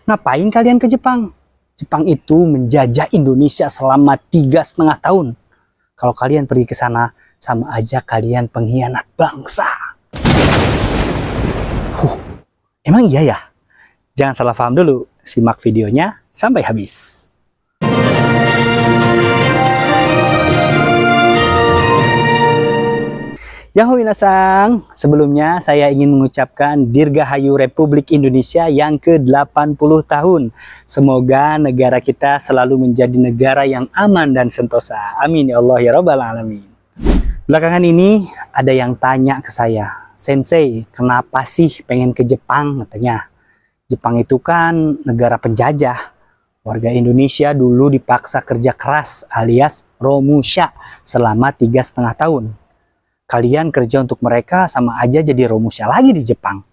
Ngapain kalian ke Jepang? Jepang itu menjajah Indonesia selama 3,5 tahun. Kalau kalian pergi ke sana, sama aja kalian pengkhianat bangsa. Emang iya ya? Jangan salah paham dulu. Simak videonya sampai habis. Yahoo minasang, sebelumnya saya ingin mengucapkan Dirgahayu Republik Indonesia yang ke-80 tahun. Semoga negara kita selalu menjadi negara yang aman dan sentosa. Amin ya Allah ya Rabbal Alamin. Belakangan ini ada yang tanya ke saya, Sensei, kenapa sih pengen ke Jepang? Katanya, Jepang itu kan negara penjajah. Warga Indonesia dulu dipaksa kerja keras alias romusha selama 3,5 tahun. Kalian kerja untuk mereka sama aja jadi romusha lagi di Jepang.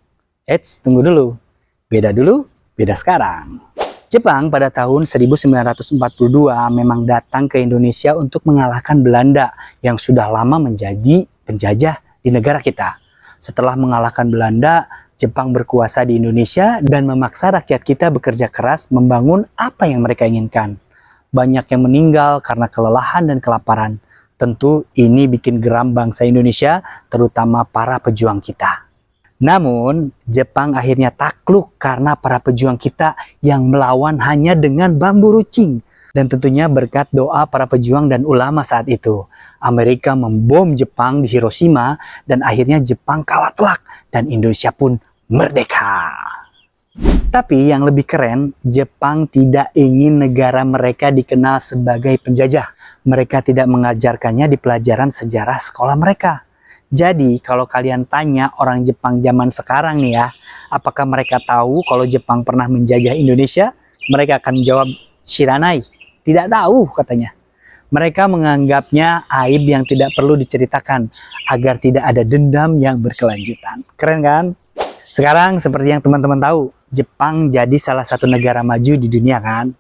Eits, tunggu dulu. Beda dulu, beda sekarang. Jepang pada tahun 1942 memang datang ke Indonesia untuk mengalahkan Belanda yang sudah lama menjadi penjajah di negara kita. Setelah mengalahkan Belanda, Jepang berkuasa di Indonesia dan memaksa rakyat kita bekerja keras membangun apa yang mereka inginkan. Banyak yang meninggal karena kelelahan dan kelaparan. Tentu ini bikin geram bangsa Indonesia, terutama para pejuang kita. Namun, Jepang akhirnya takluk karena para pejuang kita yang melawan hanya dengan bambu runcing. Dan tentunya berkat doa para pejuang dan ulama saat itu. Amerika membom Jepang di Hiroshima dan akhirnya Jepang kalah telak dan Indonesia pun merdeka. Tapi yang lebih keren, Jepang tidak ingin negara mereka dikenal sebagai penjajah. Mereka tidak mengajarkannya di pelajaran sejarah sekolah mereka. Jadi kalau kalian tanya orang Jepang zaman sekarang nih ya, apakah mereka tahu kalau Jepang pernah menjajah Indonesia? Mereka akan menjawab, shiranai, tidak tahu katanya. Mereka menganggapnya aib yang tidak perlu diceritakan agar tidak ada dendam yang berkelanjutan. Keren kan? Sekarang seperti yang teman-teman tahu, Jepang jadi salah satu negara maju di dunia kan?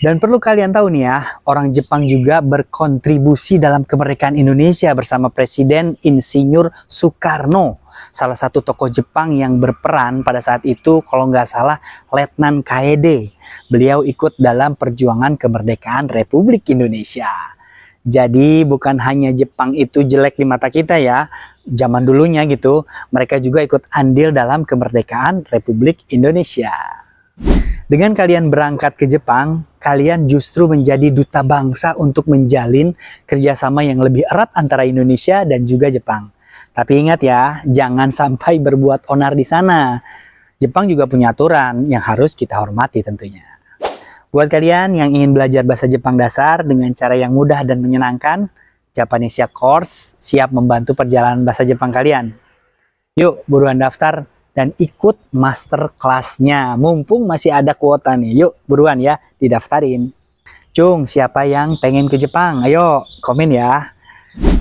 Dan perlu kalian tahu nih ya, orang Jepang juga berkontribusi dalam kemerdekaan Indonesia bersama Presiden Insinyur Soekarno. Salah satu tokoh Jepang yang berperan pada saat itu, kalau nggak salah, Letnan Kaede. Beliau ikut dalam perjuangan kemerdekaan Republik Indonesia. Jadi bukan hanya Jepang itu jelek di mata kita ya, zaman dulunya gitu, mereka juga ikut andil dalam kemerdekaan Republik Indonesia. Dengan kalian berangkat ke Jepang, kalian justru menjadi duta bangsa untuk menjalin kerjasama yang lebih erat antara Indonesia dan juga Jepang. Tapi ingat ya, jangan sampai berbuat onar di sana. Jepang juga punya aturan yang harus kita hormati tentunya. Buat kalian yang ingin belajar bahasa Jepang dasar dengan cara yang mudah dan menyenangkan, Japanese Course siap membantu perjalanan bahasa Jepang kalian. Yuk, buruan daftar dan ikut master kelasnya. Mumpung masih ada kuota nih, yuk buruan ya, didaftarin. Cung, siapa yang pengen ke Jepang? Ayo, komen ya.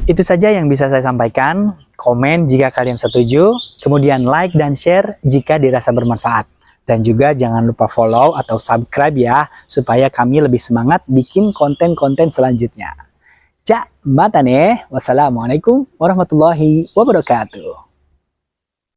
Itu saja yang bisa saya sampaikan. Komen jika kalian setuju, kemudian like dan share jika dirasa bermanfaat. Dan juga jangan lupa follow atau subscribe ya, supaya kami lebih semangat bikin konten-konten selanjutnya. Mata nih. Wassalamualaikum warahmatullahi wabarakatuh.